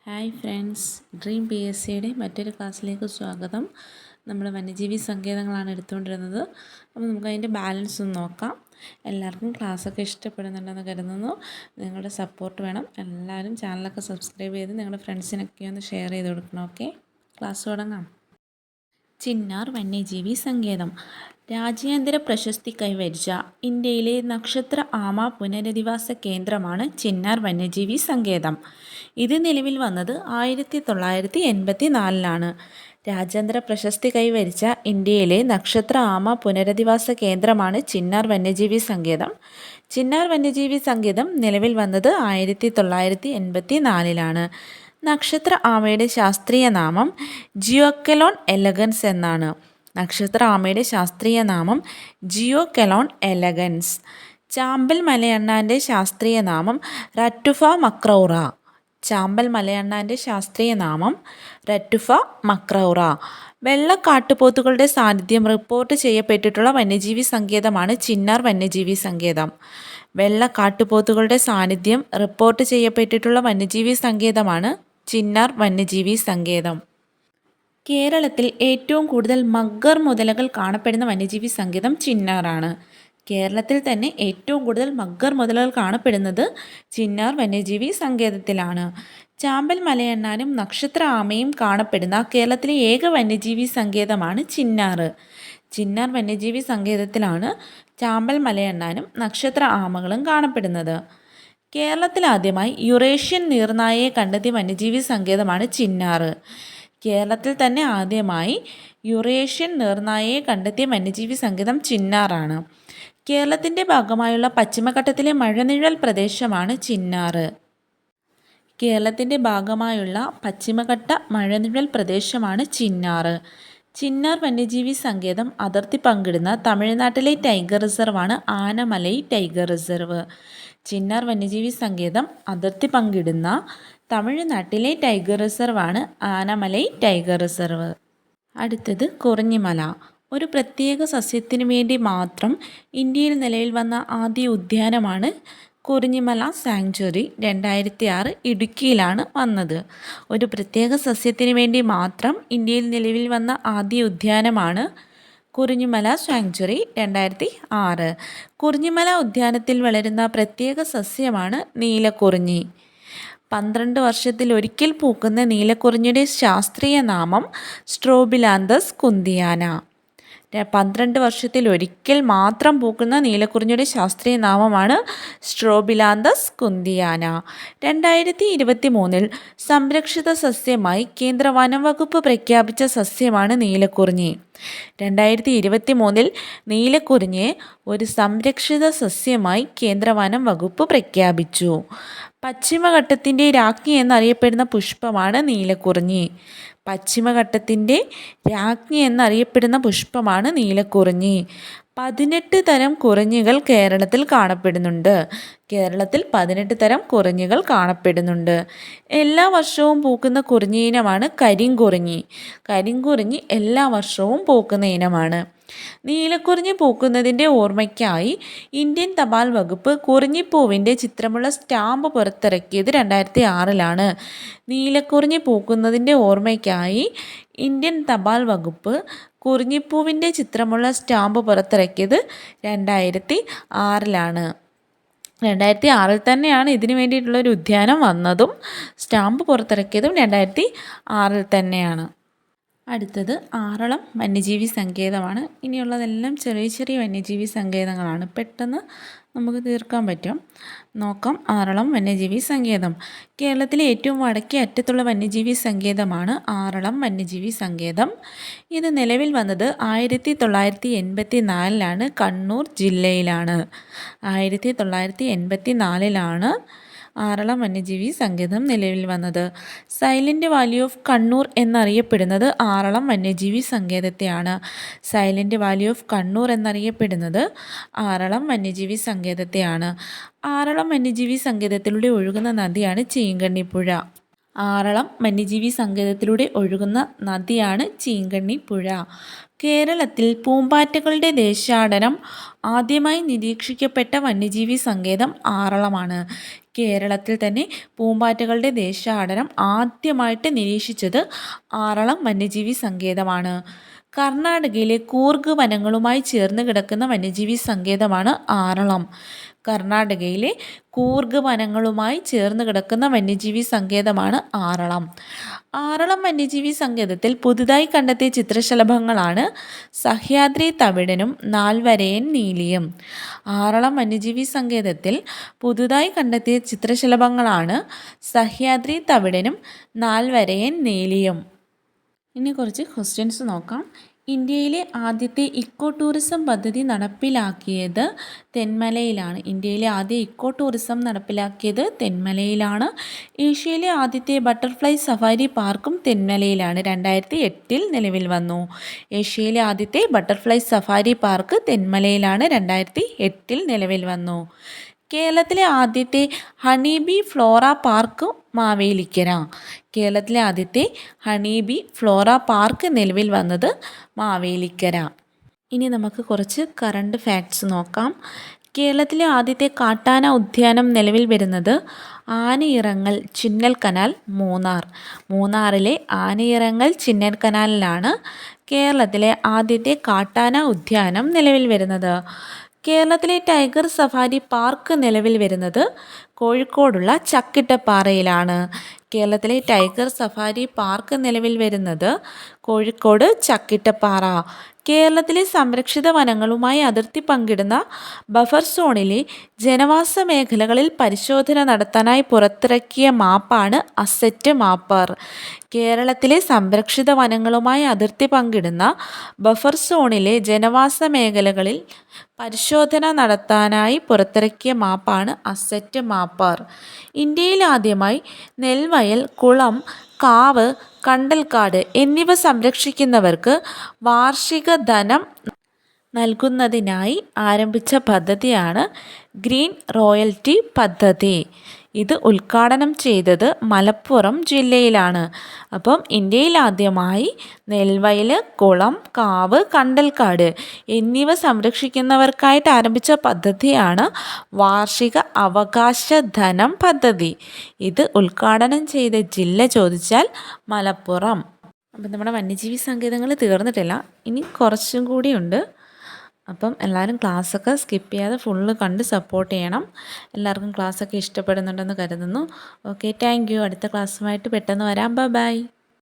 Hi friends, dream P S സിയുടെ മറ്റൊരു ക്ലാസ്സിലേക്ക് സ്വാഗതം. നമ്മൾ വന്യജീവി സങ്കേതങ്ങളാണ് എടുത്തുകൊണ്ടിരുന്നത്. അപ്പോൾ നമുക്ക് അതിൻ്റെ ബാലൻസ് ഒന്ന് നോക്കാം. എല്ലാവർക്കും ക്ലാസ്സൊക്കെ ഇഷ്ടപ്പെടുന്നുണ്ടെന്ന് കരുതുന്നു. നിങ്ങളുടെ സപ്പോർട്ട് വേണം. എല്ലാവരും ചാനലൊക്കെ സബ്സ്ക്രൈബ് ചെയ്ത് നിങ്ങളുടെ ഫ്രണ്ട്സിനൊക്കെ ഒന്ന് ഷെയർ ചെയ്ത് കൊടുക്കണം. ഓക്കെ, ക്ലാസ് തുടങ്ങാം. ചിന്നാർ വന്യജീവി സങ്കേതം രാജ്യാന്തര പ്രശസ്തി കൈവരിച്ച ഇന്ത്യയിലെ നക്ഷത്ര ആമ പുനരധിവാസ കേന്ദ്രമാണ് ചിന്നാർ വന്യജീവി സങ്കേതം. ഇത് നിലവിൽ വന്നത് 1984 രാജ്യാന്തര പ്രശസ്തി കൈവരിച്ച ഇന്ത്യയിലെ നക്ഷത്ര ആമ പുനരധിവാസ കേന്ദ്രമാണ് ചിന്നാർ വന്യജീവി സങ്കേതം. ചിന്നാർ വന്യജീവി സങ്കേതം നിലവിൽ വന്നത് 1984 നക്ഷത്ര ആമയുടെ ശാസ്ത്രീയ നാമം ജിയോക്കെലോൺ എലഗൻസ് എന്നാണ്. നക്ഷത്ര ആമയുടെ ശാസ്ത്രീയ നാമം ജിയോക്കെലോൺ എലഗൻസ്. ചാമ്പൽ മലയണ്ണാൻ്റെ ശാസ്ത്രീയ നാമം ററ്റുഫ മക്രൗറ. ചാമ്പൽ മലയണ്ണാൻ്റെ ശാസ്ത്രീയ നാമം ററ്റുഫ മക്രൗറ. വെള്ളക്കാട്ടുപോത്തുകളുടെ സാന്നിധ്യം റിപ്പോർട്ട് ചെയ്യപ്പെട്ടിട്ടുള്ള വന്യജീവി സങ്കേതമാണ് ചിന്നാർ വന്യജീവി സങ്കേതം. വെള്ളക്കാട്ടുപോത്തുകളുടെ സാന്നിധ്യം റിപ്പോർട്ട് ചെയ്യപ്പെട്ടിട്ടുള്ള വന്യജീവി സങ്കേതമാണ് ചിന്നാർ വന്യജീവി സങ്കേതം. കേരളത്തിൽ ഏറ്റവും കൂടുതൽ മഗ്ഗർ മുതലകൾ കാണപ്പെടുന്ന വന്യജീവി സങ്കേതം ചിന്നാറാണ്. കേരളത്തിൽ തന്നെ ഏറ്റവും കൂടുതൽ മഗ്ഗർ മുതലകൾ കാണപ്പെടുന്നത് ചിന്നാർ വന്യജീവി സങ്കേതത്തിലാണ്. ചാമ്പൽ മലയണ്ണാനും നക്ഷത്ര ആമയും കാണപ്പെടുന്ന കേരളത്തിലെ ഏക വന്യജീവി സങ്കേതമാണ് ചിന്നാർ. ചിന്നാർ വന്യജീവി സങ്കേതത്തിലാണ് ചാമ്പൽ മലയണ്ണാനും നക്ഷത്ര ആമകളും കാണപ്പെടുന്നത്. കേരളത്തിൽ ആദ്യമായി യുറേഷ്യൻ നീർനായയെ കണ്ടെത്തിയ വന്യജീവി സങ്കേതമാണ് ചിന്നാർ. കേരളത്തിൽ തന്നെ ആദ്യമായി യുറേഷ്യൻ നീർനായയെ കണ്ടെത്തിയ വന്യജീവി സങ്കേതം ചിന്നാറാണ്. കേരളത്തിൻ്റെ ഭാഗമായുള്ള പശ്ചിമഘട്ടത്തിലെ മഴനിഴൽ പ്രദേശമാണ് ചിന്നാർ. കേരളത്തിൻ്റെ ഭാഗമായുള്ള പശ്ചിമഘട്ട മഴനിഴൽ പ്രദേശമാണ് ചിന്നാർ. ചിന്നാർ വന്യജീവി സങ്കേതം അതിർത്തി പങ്കിടുന്ന തമിഴ്നാട്ടിലെ ടൈഗർ റിസർവാണ് ആനമലൈ ടൈഗർ റിസർവ്. ചിന്നാർ വന്യജീവി സങ്കേതം അതിർത്തി പങ്കിടുന്ന തമിഴ്നാട്ടിലെ ടൈഗർ റിസർവാണ് ആനമലൈ ടൈഗർ റിസർവ്. അടുത്തത് കുറിഞ്ഞിമല. ഒരു പ്രത്യേക സസ്യത്തിനു വേണ്ടി മാത്രം ഇന്ത്യയിൽ നിലവിൽ വന്ന ആദ്യ ഉദ്യാനമാണ് കുറിഞ്ഞിമല സാങ്ച്വറി. 2006 ഇടുക്കിയിലാണ് വന്നത്. ഒരു പ്രത്യേക സസ്യത്തിനു വേണ്ടി മാത്രം ഇന്ത്യയിൽ നിലവിൽ വന്ന ആദ്യ ഉദ്യാനമാണ് കുറിഞ്ഞിമല സാങ്ച്വറി. 2006. കുറിഞ്ഞിമല ഉദ്യാനത്തിൽ വളരുന്ന പ്രത്യേക സസ്യമാണ് നീലക്കുറിഞ്ഞി. 12 വർഷത്തിലൊരിക്കൽ പൂക്കുന്ന നീലക്കുറിഞ്ഞിയുടെ ശാസ്ത്രീയ നാമം സ്ട്രോബിലാന്തസ് കുന്തിയാന. 12 വർഷത്തിലൊരിക്കൽ മാത്രം പൂക്കുന്ന നീലക്കുറിഞ്ഞിയുടെ ശാസ്ത്രീയ നാമമാണ് സ്ട്രോബിലാന്തസ് കുന്തിയാന. 2023 സംരക്ഷിത സസ്യമായി കേന്ദ്ര വനം വകുപ്പ് പ്രഖ്യാപിച്ച സസ്യമാണ് നീലക്കുറിഞ്ഞി. 2023 നീലക്കുറിഞ്ഞിയെ ഒരു സംരക്ഷിത സസ്യമായി കേന്ദ്ര വനം വകുപ്പ് പ്രഖ്യാപിച്ചു. പശ്ചിമഘട്ടത്തിൻ്റെ രാജ്ഞി എന്നറിയപ്പെടുന്ന പുഷ്പമാണ് നീലക്കുറിഞ്ഞി. പശ്ചിമഘട്ടത്തിൻ്റെ രാജ്ഞി എന്നറിയപ്പെടുന്ന പുഷ്പമാണ് നീലക്കുറിഞ്ഞി. 18 തരം കുറിഞ്ഞികൾ കേരളത്തിൽ കാണപ്പെടുന്നുണ്ട്. കേരളത്തിൽ 18 തരം കുറിഞ്ഞികൾ കാണപ്പെടുന്നുണ്ട്. എല്ലാ വർഷവും പൂക്കുന്ന കുറിഞ്ഞി ഇനമാണ് കരിങ്കുറിഞ്ഞി. കരിങ്കുറിഞ്ഞി എല്ലാ വർഷവും പൂക്കുന്ന ഇനമാണ്. നീലക്കുറിഞ്ഞി പൂക്കുന്നതിൻ്റെ ഓർമ്മയ്ക്കായി ഇന്ത്യൻ തപാൽ വകുപ്പ് കുറിഞ്ഞിപ്പൂവിൻ്റെ ചിത്രമുള്ള സ്റ്റാമ്പ് പുറത്തിറക്കിയത് 2006. നീലക്കുറിഞ്ഞി പൂക്കുന്നതിൻ്റെ ഓർമ്മയ്ക്കായി ഇന്ത്യൻ തപാൽ വകുപ്പ് കുറിഞ്ഞിപ്പൂവിൻ്റെ ചിത്രമുള്ള സ്റ്റാമ്പ് പുറത്തിറക്കിയത് 2006. 2006 തന്നെയാണ് ഇതിനു വേണ്ടിയിട്ടുള്ളൊരു ഉദ്യാനം വന്നതും സ്റ്റാമ്പ് പുറത്തിറക്കിയതും 2006 തന്നെയാണ്. അടുത്തത് ആറളം വന്യജീവി സങ്കേതമാണ്. ഇനിയുള്ളതെല്ലാം ചെറിയ ചെറിയ വന്യജീവി സങ്കേതങ്ങളാണ്, പെട്ടെന്ന് നമുക്ക് തീർക്കാൻ പറ്റും. നോക്കാം. ആറളം വന്യജീവി സങ്കേതം കേരളത്തിലെ ഏറ്റവും വടക്കേ അറ്റത്തുള്ള വന്യജീവി സങ്കേതമാണ് ആറളം വന്യജീവി സങ്കേതം. ഇത് നിലവിൽ വന്നത് 1984 കണ്ണൂർ ജില്ലയിലാണ്. 1984 ആറളം വന്യജീവി സങ്കേതം നിലവിൽ വന്നത്. സൈലൻ്റ് വാലി ഓഫ് കണ്ണൂർ എന്നറിയപ്പെടുന്നത് ആറളം വന്യജീവി സങ്കേതത്തെയാണ്. സൈലൻ്റ് വാലി ഓഫ് കണ്ണൂർ എന്നറിയപ്പെടുന്നത് ആറളം വന്യജീവി സങ്കേതത്തെയാണ്. ആറളം വന്യജീവി സങ്കേതത്തിലൂടെ ഒഴുകുന്ന നദിയാണ് ചീങ്കണ്ണിപ്പുഴ. ആറളം വന്യജീവി സങ്കേതത്തിലൂടെ ഒഴുകുന്ന നദിയാണ് ചീങ്കണ്ണിപ്പുഴ. കേരളത്തിൽ പൂമ്പാറ്റകളുടെ ദേശാടനം ആദ്യമായി നിരീക്ഷിക്കപ്പെട്ട വന്യജീവി സങ്കേതം ആറളമാണ്. കേരളത്തിൽ തന്നെ പൂമ്പാറ്റകളുടെ ദേശാടനം ആദ്യമായിട്ട് നിരീക്ഷിച്ചത് ആറളം വന്യജീവി സങ്കേതമാണ്. കർണാടകയിലെ കൂർഗ് വനങ്ങളുമായി ചേർന്ന് കിടക്കുന്ന വന്യജീവി സങ്കേതമാണ് ആറളം. കർണാടകയിലെ കൂർഗ് വനങ്ങളുമായി ചേർന്ന് കിടക്കുന്ന വന്യജീവി സങ്കേതമാണ് ആറളം. ആറളം വന്യജീവി സങ്കേതത്തിൽ പുതുതായി കണ്ടെത്തിയ ചിത്രശലഭങ്ങളാണ് സഹ്യാദ്രി തവിടനും നാൽവരയൻ നീലിയും. ആറളം വന്യജീവി സങ്കേതത്തിൽ പുതുതായി കണ്ടെത്തിയ ചിത്രശലഭങ്ങളാണ് സഹ്യാദ്രി തവിടനും നാൽവരയൻ നീലിയും. ഇനി കുറച്ച് ക്വസ്റ്റ്യൻസ് നോക്കാം. ഇന്ത്യയിലെ ആദ്യത്തെ ഇക്കോ ടൂറിസം പദ്ധതി നടപ്പിലാക്കിയത് തെന്മലയിലാണ്. ഇന്ത്യയിലെ ആദ്യ ഇക്കോ ടൂറിസം നടപ്പിലാക്കിയത് തെന്മലയിലാണ്. ഏഷ്യയിലെ ആദ്യത്തെ ബട്ടർഫ്ലൈ സഫാരി പാർക്കും തെന്മലയിലാണ്. 2008 നിലവിൽ വന്നു. ഏഷ്യയിലെ ആദ്യത്തെ ബട്ടർഫ്ലൈ സഫാരി പാർക്ക് തെന്മലയിലാണ്. 2008 നിലവിൽ വന്നു. കേരളത്തിലെ ആദ്യത്തെ honey bee flora park Mavelikara. കേരളത്തിലെ ആദ്യത്തെ ഹണി ബി ഫ്ലോറ പാർക്ക് നിലവിൽ വന്നത് മാവേലിക്കര. ഇനി നമുക്ക് കുറച്ച് കറണ്ട് ഫാക്ട്സ് നോക്കാം. കേരളത്തിലെ ആദ്യത്തെ കാട്ടാന ഉദ്യാനം നിലവിൽ വരുന്നത് ആനയിറങ്ങൽ ചിന്നൽ കനാൽ, മൂന്നാർ. മൂന്നാറിലെ ആനയിറങ്ങൽ ചിന്നൽ കനാലിലാണ് കേരളത്തിലെ ആദ്യത്തെ കാട്ടാന ഉദ്യാനം നിലവിൽ വരുന്നത്. കേരളത്തിലെ ടൈഗർ സഫാരി പാർക്ക് നിലവിൽ വരുന്നത് കോഴിക്കോടുള്ള ചക്കിട്ടപ്പാറയിലാണ്. കേരളത്തിലെ ടൈഗർ സഫാരി പാർക്ക് നിലവിൽ വരുന്നത് കോഴിക്കോട് ചക്കിട്ടപ്പാറ. കേരളത്തിലെ സംരക്ഷിത വനങ്ങളുമായി അതിർത്തി പങ്കിടുന്ന ബഫർ സോണിലെ ജനവാസ മേഖലകളിൽ പരിശോധന നടത്താനായി പുറത്തിറക്കിയ മാപ്പാണ് അസറ്റ് മാപ്പർ. കേരളത്തിലെ സംരക്ഷിത വനങ്ങളുമായി അതിർത്തി പങ്കിടുന്ന ബഫർ സോണിലെ ജനവാസ മേഖലകളിൽ പരിശോധന നടത്താനായി പുറത്തിറക്കിയ മാപ്പാണ് അസറ്റ് മാപ്പർ. ഇന്ത്യയിൽ ആദ്യമായി നെൽവയൽ, കുളം, കാവ്, കണ്ടൽക്കാട് എന്നിവ സംരക്ഷിക്കുന്നവർക്ക് വാർഷിക ധനം നൽകുന്നതിനായി ആരംഭിച്ച പദ്ധതിയാണ് ഗ്രീൻ റോയൽറ്റി പദ്ധതി. ഇത് ഉദ്ഘാടനം ചെയ്തത് മലപ്പുറം ജില്ലയിലാണ്. അപ്പം ഇന്ത്യയിൽ ആദ്യമായി നെൽവയൽ, കുളം, കാവ്, കണ്ടൽക്കാട് എന്നിവ സംരക്ഷിക്കുന്നവർക്കായിട്ട് ആരംഭിച്ച പദ്ധതിയാണ് വാർഷിക അവകാശ ധനം പദ്ധതി. ഇത് ഉദ്ഘാടനം ചെയ്ത ജില്ല ചോദിച്ചാൽ മലപ്പുറം. അപ്പം നമ്മുടെ വന്യജീവി സങ്കേതങ്ങൾ തീർന്നിട്ടില്ല, ഇനി കുറച്ചും കൂടിയുണ്ട്. അപ്പം എല്ലാവരും ക്ലാസ്സൊക്കെ സ്കിപ്പ് ചെയ്യാതെ ഫുള്ള് കണ്ട് സപ്പോർട്ട് ചെയ്യണം. എല്ലാവർക്കും ക്ലാസ്സൊക്കെ ഇഷ്ടപ്പെടുന്നുണ്ടെന്ന് കരുതുന്നു. Okay, thank you. അടുത്ത ക്ലാസ്സുമായിട്ട് പെട്ടെന്ന് വരാം. ബൈ.